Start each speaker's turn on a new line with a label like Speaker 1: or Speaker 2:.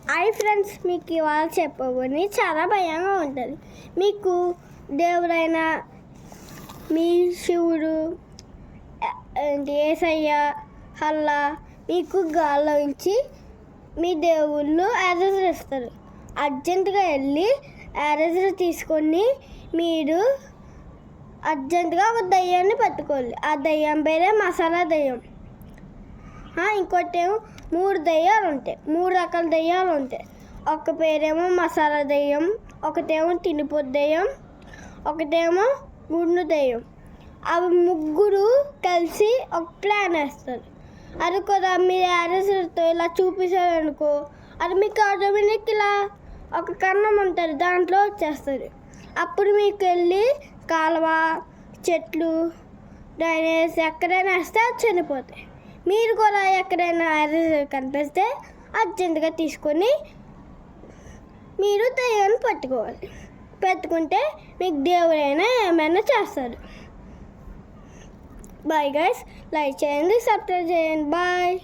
Speaker 1: Hi friends, మీకు ఇవాళ చెప్పబోని చాలా భయంగా ఉంటుంది. మీకు దేవుడైన మీ శివుడు యేసయ్య అల్లా మీకు గాల్లో ఉంచి మీ దేవుళ్ళు ఎరేజర్ ఇస్తారు. అర్జెంటుగా వెళ్ళి ఎరేజర్ తీసుకొని మీరు అర్జెంటుగా ఒక దయ్యాన్ని పట్టుకోవాలి. ఆ దయ్యం పేరే మసాలా దయ్యం. ఇంకోటి ఏమో 3 దయ్యాలు ఉంటాయి, 3 రకాల దయ్యాలు ఉంటాయి. ఒక పేరేమో మసాలా దయ్యం, ఒకటేమో తినిపోతు దయ్యం, ఒకటేమో గుండు దయ్యం. అవి ముగ్గురు కలిసి ఒక ప్లాన్ వేస్తారు. అది కూడా మీరు ఎరేజర్తో ఇలా చూపించారనుకో, అది మీకు ఆటోమేటిక్ ఇలా ఒక కన్నం ఉంటుంది, దాంట్లో వచ్చేస్తుంది. అప్పుడు మీకు వెళ్ళి కాలువ, చెట్లు, డ్రైనేజ్ ఎక్కడైనా వేస్తే అది చనిపోతాయి. మీరు కూడా ఎక్కడైనా ఎరేజర్ కనిపిస్తే అర్జెంటుగా తీసుకొని మీరు దయ్యాన్ని పెట్టుకుంటే మీకు దేవుడైనా ఏమైనా చేస్తారు. బాయ్ గైస్, లైక్ చేయండి, సబ్స్క్రైబ్ చేయండి. బాయ్.